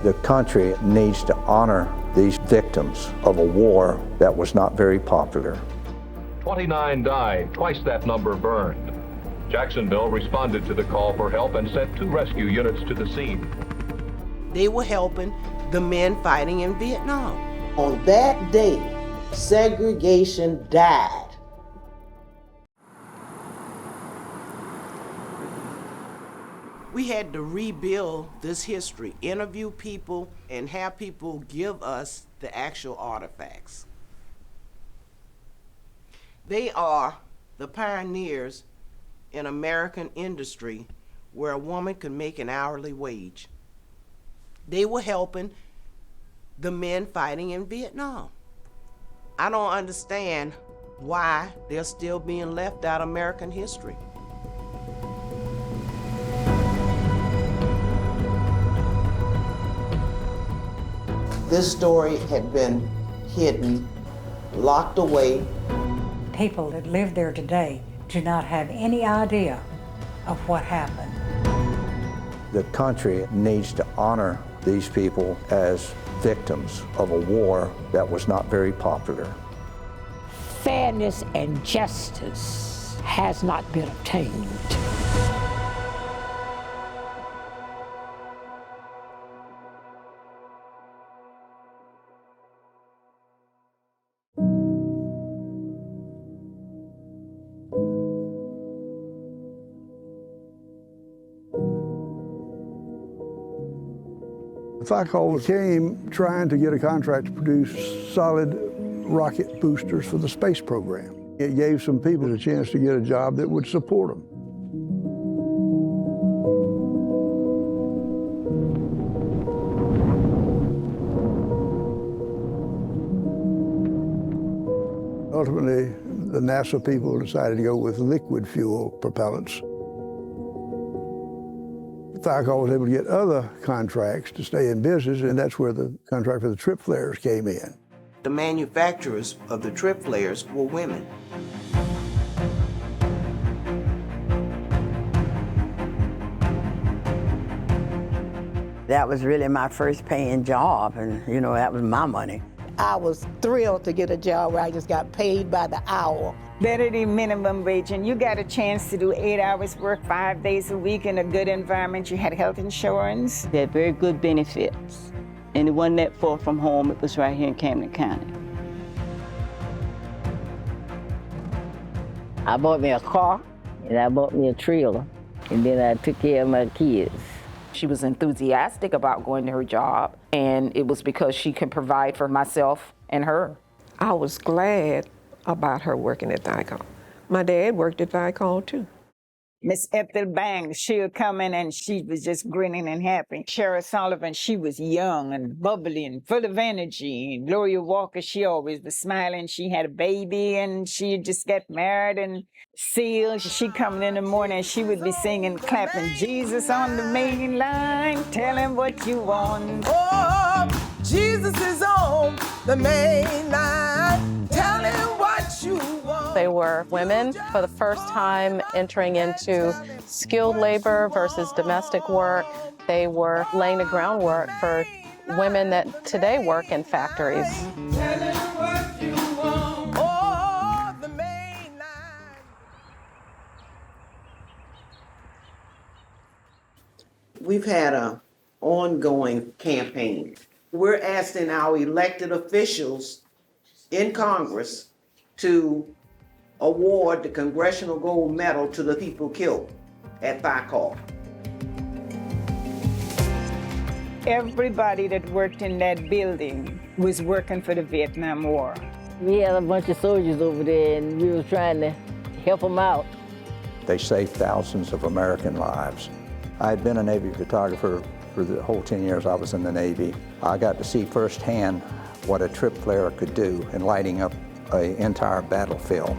The country needs to honor these victims of a war that was not very popular. 29 died, twice that number burned. Jacksonville responded to the call for help and sent 2 rescue units to the scene. They were helping the men fighting in Vietnam. On that day, segregation died. We had to rebuild this history, interview people, and have people give us the actual artifacts. They are the pioneers in American industry where a woman could make an hourly wage. They were helping the men fighting in Vietnam. I don't understand why they're still being left out of American history. This story had been hidden, locked away. People that live there today do not have any idea of what happened. The country needs to honor these people as victims of a war that was not very popular. Fairness and justice has not been obtained. Thiokol came trying to get a contract to produce solid rocket boosters for the space program. It gave some people a chance to get a job that would support them. Ultimately, the NASA people decided to go with liquid fuel propellants. Thiokol was able to get other contracts to stay in business, and that's where the contract for the trip flares came in. The manufacturers of the trip flares were women. That was really my first paying job, and that was my money. I was thrilled to get a job where I just got paid by the hour. Better than minimum wage, and you got a chance to do 8 hours work 5 days a week in a good environment. You had health insurance. They had very good benefits, and it wasn't that far from home. It was right here in Camden County. I bought me a car, and I bought me a trailer, and then I took care of my kids. She was enthusiastic about going to her job, and it was because she could provide for myself and her. I was glad about her working at Thiokol. My dad worked at Thiokol too. Miss Ethel Banks, she would come in and she was just grinning and happy. Cheryl Sullivan, she was young and bubbly and full of energy. And Gloria Walker, she always was smiling. She had a baby and she just got married. And Seal, she coming in the morning and she would be singing, clapping, Jesus on the main line, tell him what you want. Oh, Jesus is on the main line, tell him what you want. They were women for the first time entering into skilled labor versus domestic work. They were laying the groundwork for women that today work in factories. We've had an ongoing campaign. We're asking our elected officials in Congress to award the Congressional Gold Medal to the people killed at Thiokol. Everybody that worked in that building was working for the Vietnam War. We had a bunch of soldiers over there, and we were trying to help them out. They saved thousands of American lives. I had been a Navy photographer for the whole 10 years I was in the Navy. I got to see firsthand what a trip flare could do in lighting up an entire battlefield.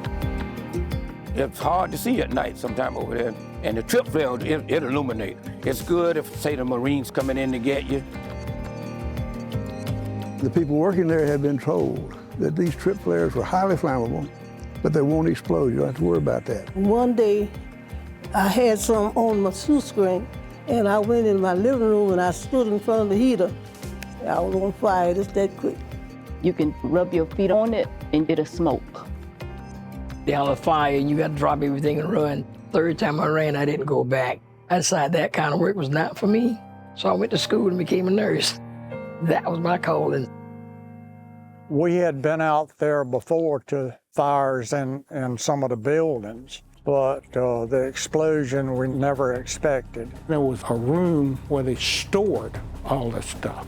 It's hard to see at night sometime over there, and the trip flare, it illuminates. It's good if, say, the Marines coming in to get you. The people working there had been told that these trip flares were highly flammable, but they won't explode. You don't have to worry about that. One day, I had some on my shoe screen, and I went in my living room and I stood in front of the heater, I was on fire just that quick. You can rub your feet on it and get a smoke. Down the fire, you got to drop everything and run. Third time I ran, I didn't go back. I decided that kind of work was not for me. So I went to school and became a nurse. That was my calling. We had been out there before to fires in some of the buildings, but the explosion we never expected. There was a room where they stored all this stuff,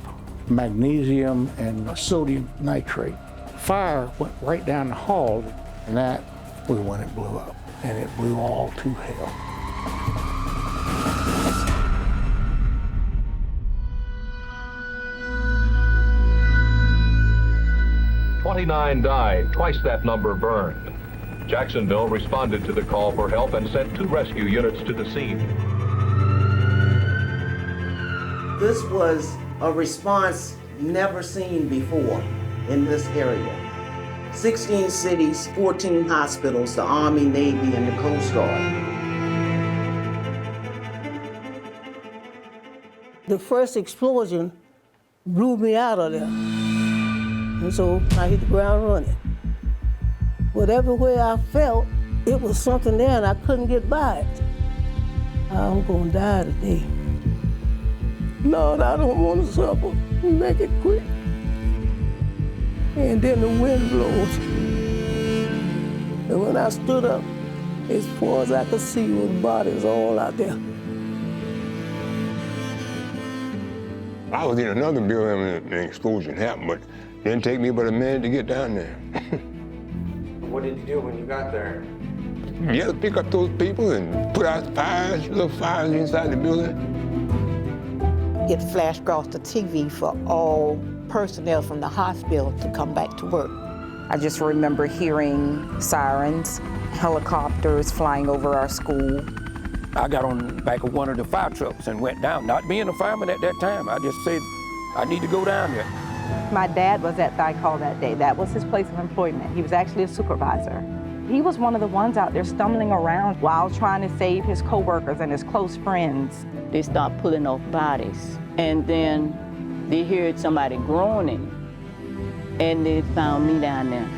magnesium and sodium nitrate. Fire went right down the hall, and that was when it blew up, and it blew all to hell. "29 died, twice that number burned. Jacksonville responded to the call for help and sent 2 rescue units to the scene. This was a response never seen before in this area. 16 cities, 14 hospitals, the Army, Navy, and the Coast Guard. The first explosion blew me out of there. And so I hit the ground running. Whatever way I felt, it was something there and I couldn't get by it. I'm gonna die today. Lord, I don't want to suffer. Make it quick. And then the wind blows. And when I stood up, as far as I could see was bodies all out there. I was in another building when the explosion happened, but it didn't take me but a minute to get down there. What did you do when you got there? You had to pick up those people and put out fires, little fires inside the building. It flashed across the TV for all personnel from the hospital to come back to work. I just remember hearing sirens, helicopters flying over our school. I got on the back of one of the fire trucks and went down. Not being a fireman at that time, I just said, I need to go down there. My dad was at Thiokol that day. That was his place of employment. He was actually a supervisor. He was one of the ones out there stumbling around while trying to save his coworkers and his close friends. They stopped pulling off bodies, and then they heard somebody groaning, and they found me down there.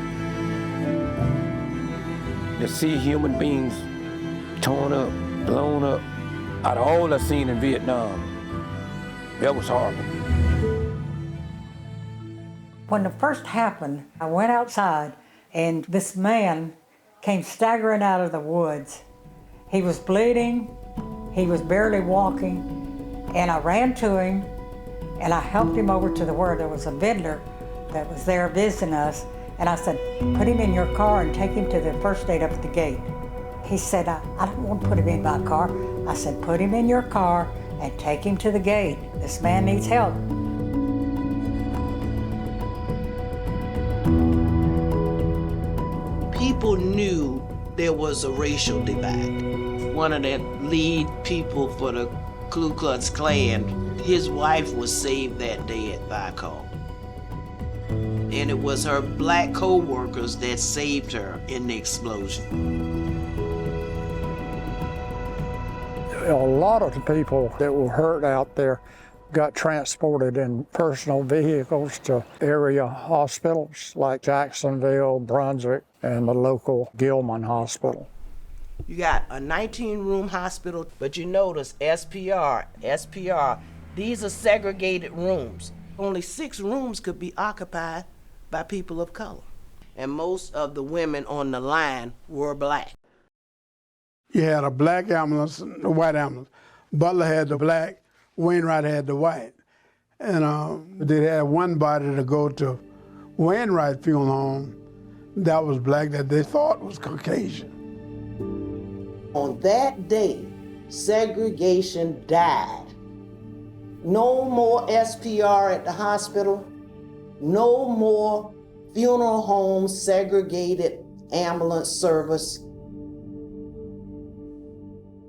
To see human beings torn up, blown up, out of all I've seen in Vietnam, that was horrible. When it first happened, I went outside and this man came staggering out of the woods. He was bleeding, he was barely walking, and I ran to him and I helped him over to where there was a vendor that was there visiting us, and I said, put him in your car and take him to the first aid up at the gate. He said, I don't want to put him in my car. I said, put him in your car and take him to the gate. This man needs help. People knew there was a racial divide. One of the lead people for the Ku Klux Klan, his wife was saved that day at Thiokol. And it was her black co-workers that saved her in the explosion. A lot of the people that were hurt out there got transported in personal vehicles to area hospitals like Jacksonville, Brunswick, and the local Gilman Hospital. You got a 19-room hospital, but you notice SPR, these are segregated rooms. Only 6 rooms could be occupied by people of color. And most of the women on the line were black. You had a black ambulance and a white ambulance. Butler had the black, Wainwright had the white. And they had one body to go to Wainwright Funeral Home that was black that they thought was Caucasian. On that day, segregation died. No more SPR at the hospital, no more funeral home segregated ambulance service.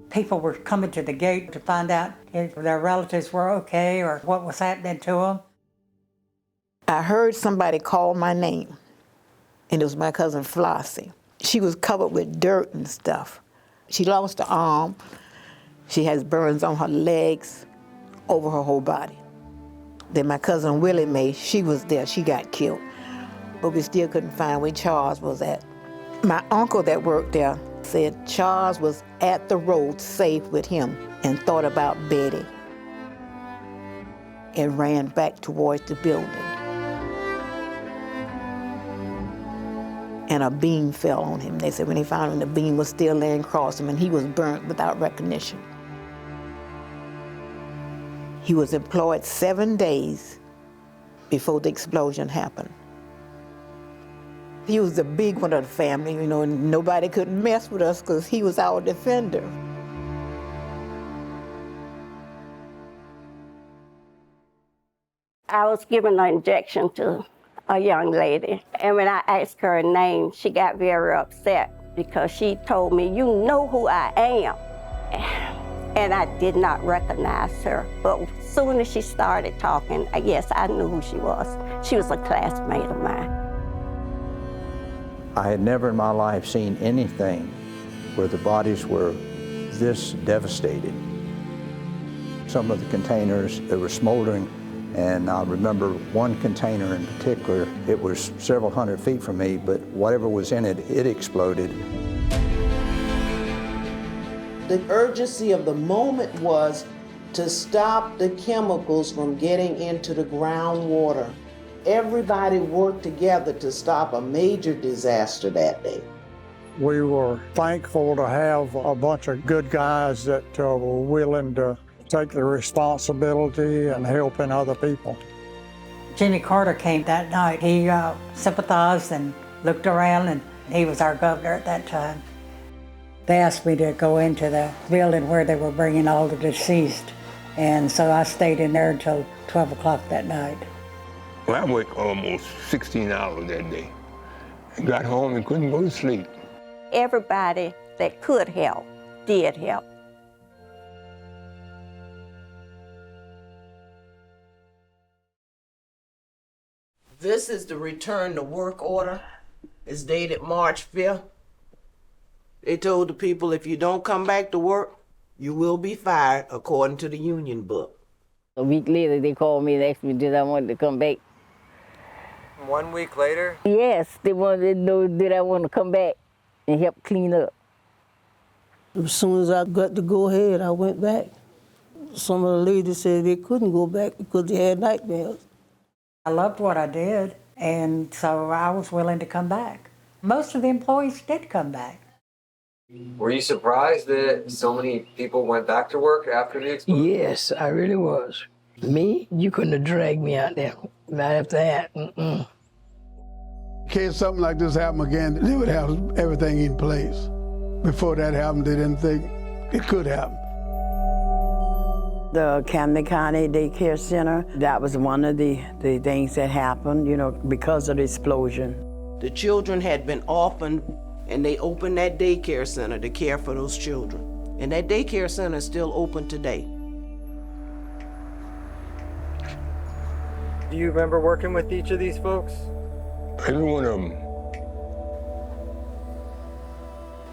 People were coming to the gate to find out if their relatives were okay or what was happening to them. I heard somebody call my name, and it was my cousin Flossie. She was covered with dirt and stuff. She lost an arm. She has burns on her legs, over her whole body. Then my cousin Willie Mae, she was there, she got killed. But we still couldn't find where Charles was at. My uncle that worked there said Charles was at the road safe with him and thought about Betty and ran back towards the building. And a beam fell on him. They said when they found him, the beam was still laying across him and he was burnt without recognition. He was employed 7 days before the explosion happened. He was the big one of the family, you know, and nobody could mess with us because he was our defender. I was given an injection to a young lady, and when I asked her name, she got very upset because she told me, "You know who I am." And I did not recognize her. But as soon as she started talking, yes, I knew who she was. She was a classmate of mine. I had never in my life seen anything where the bodies were this devastated. Some of the containers, they were smoldering, and I remember one container in particular, it was several hundred feet from me, but whatever was in it, it exploded. The urgency of the moment was to stop the chemicals from getting into the groundwater. Everybody worked together to stop a major disaster that day. We were thankful to have a bunch of good guys that were willing to take the responsibility and helping other people. Jimmy Carter came that night. He sympathized and looked around, and he was our governor at that time. They asked me to go into the building where they were bringing all the deceased, and so I stayed in there until 12 o'clock that night. Well, I worked almost 16 hours that day. I got home and couldn't go to sleep. Everybody that could help did help. This is the return to work order. It's dated March 5th. They told the people, if you don't come back to work, you will be fired, according to the union book. A week later, they called me and asked me did I want to come back. 1 week later? Yes, they wanted to know did I want to come back and help clean up. As soon as I got to go ahead, I went back. Some of the ladies said they couldn't go back because they had nightmares. I loved what I did, and so I was willing to come back. Most of the employees did come back. Were you surprised that so many people went back to work after the explosion? Yes, I really was. Me, you couldn't have dragged me out there. Not after that. In case something like this happened again, they would have everything in place. Before that happened, they didn't think it could happen. The Camden County Daycare Center, that was one of the things that happened, you know, because of the explosion. The children had been orphaned, and they opened that daycare center to care for those children. And that daycare center is still open today. Do you remember working with each of these folks? Every one of them.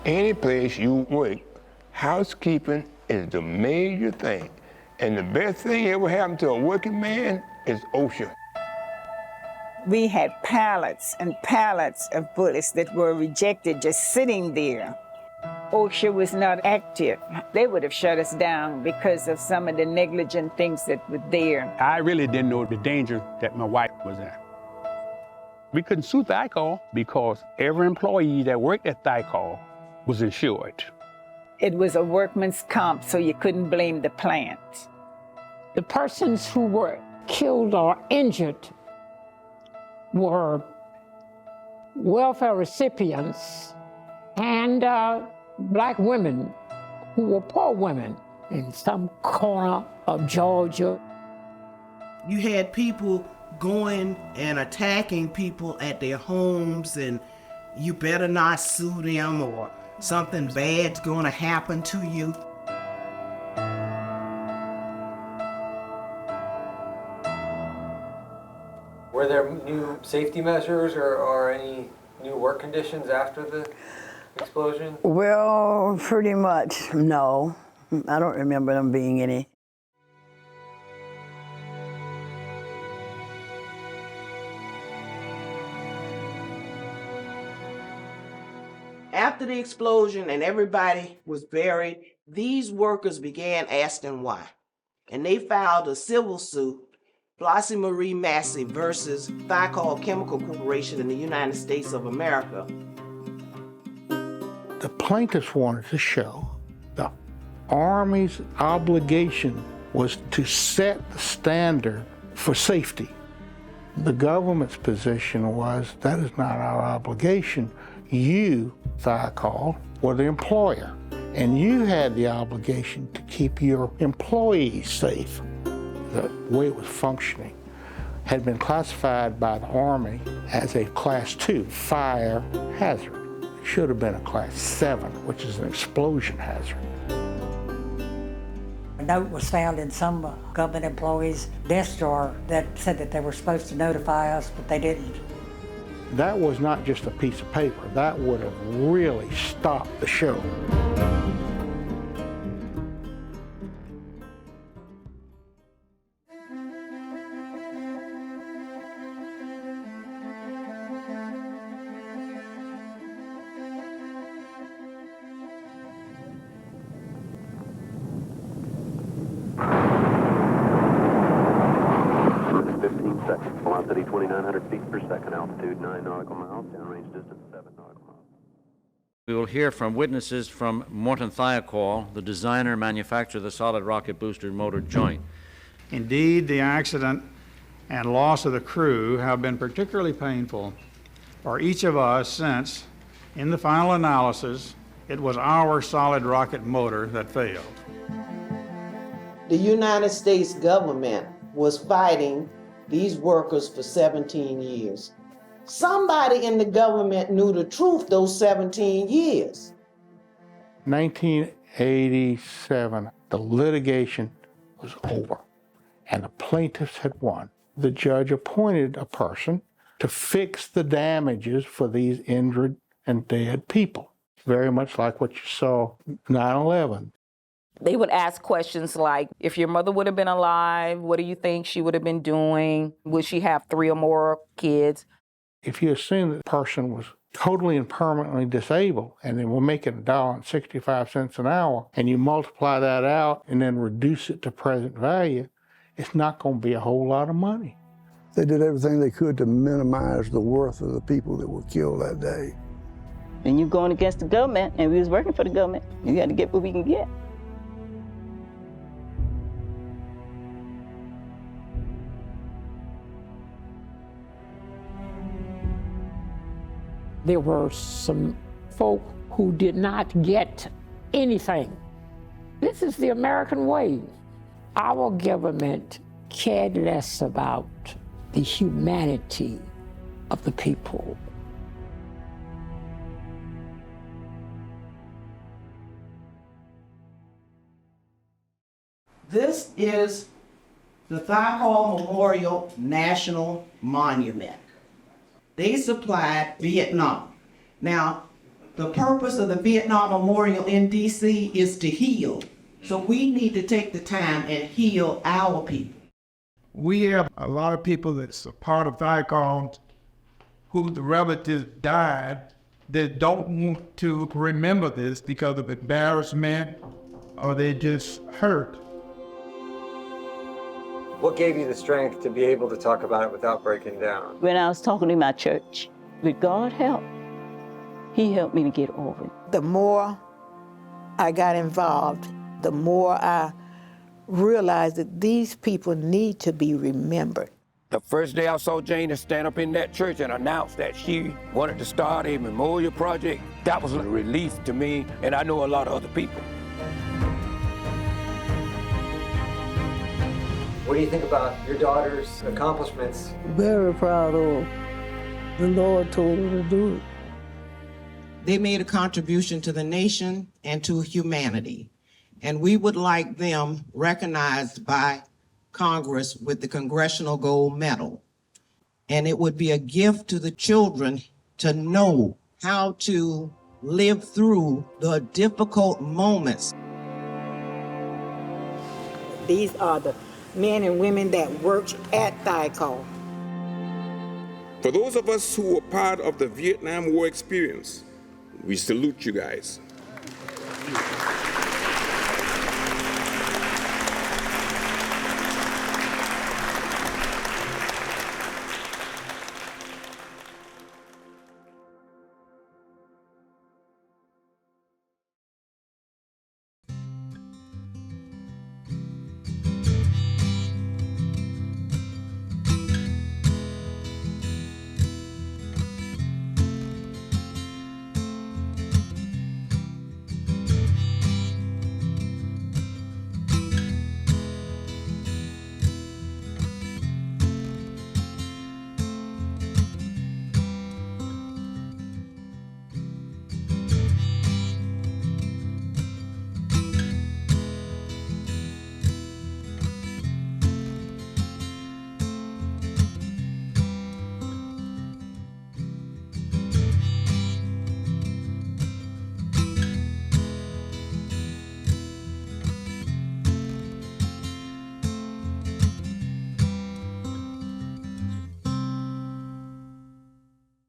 Any place you work, housekeeping is the major thing. And the best thing ever happened to a working man is OSHA. We had pallets and pallets of bullets that were rejected just sitting there. OSHA was not active. They would have shut us down because of some of the negligent things that were there. I really didn't know the danger that my wife was in. We couldn't sue Thicol because every employee that worked at Thicol was insured. It was a workman's comp, so you couldn't blame the plant. The persons who were killed or injured were welfare recipients and black women who were poor women in some corner of Georgia. You had people going and attacking people at their homes, and you better not sue them or something bad's gonna happen to you. Were there new safety measures or any new work conditions after the explosion? Well, pretty much, no. I don't remember them being any. After the explosion and everybody was buried, these workers began asking why. And they filed a civil suit, Flossie Marie Massey versus Thiokol Chemical Corporation in the United States of America. The plaintiffs wanted to show the Army's obligation was to set the standard for safety. The government's position was that is not our obligation. You, Thiokol, were the employer, and you had the obligation to keep your employees safe. The way it was functioning had been classified by the Army as a Class 2 fire hazard. It should have been a Class 7, which is an explosion hazard. A note was found in some government employees' desk drawer that said that they were supposed to notify us, but they didn't. That was not just a piece of paper. That would have really stopped the show. Velocity 2,900 feet per second, altitude 9 nautical miles, downrange distance 7 nautical miles. We will hear from witnesses from Morton Thiokol, the designer and manufacturer of the solid rocket booster motor joint. Indeed, the accident and loss of the crew have been particularly painful for each of us since, in the final analysis, it was our solid rocket motor that failed. The United States government was fighting these workers for 17 years. Somebody in the government knew the truth those 17 years. 1987, the litigation was over, and the plaintiffs had won. The judge appointed a person to fix the damages for these injured and dead people. Very much like what you saw 9/11. They would ask questions like, if your mother would have been alive, what do you think she would have been doing? Would she have 3 or more kids? If you assume that the person was totally and permanently disabled and they were making $1.65 an hour, and you multiply that out and then reduce it to present value, it's not going to be a whole lot of money. They did everything they could to minimize the worth of the people that were killed that day. And you're going against the government, and we was working for the government. You got to get what we can get. There were some folk who did not get anything. This is the American way. Our government cared less about the humanity of the people. This is the Thiokol Memorial National Monument. They supplied Vietnam. Now, the purpose of the Vietnam Memorial in DC is to heal. So we need to take the time and heal our people. We have a lot of people that's a part of Thiokol who the relatives died that don't want to remember this because of embarrassment or they just hurt. What gave you the strength to be able to talk about it without breaking down? When I was talking to my church, with God's help, He helped me to get over it. The more I got involved, the more I realized that these people need to be remembered. The first day I saw Jane stand up in that church and announce that she wanted to start a memorial project, that was a relief to me, and I know a lot of other people. What do you think about your daughter's accomplishments? Very proud of her. The Lord told her to do it. They made a contribution to the nation and to humanity, and we would like them recognized by Congress with the Congressional Gold Medal. And it would be a gift to the children to know how to live through the difficult moments. These are the men and women that worked at Thiokol. For those of us who were part of the Vietnam War experience, We salute you guys.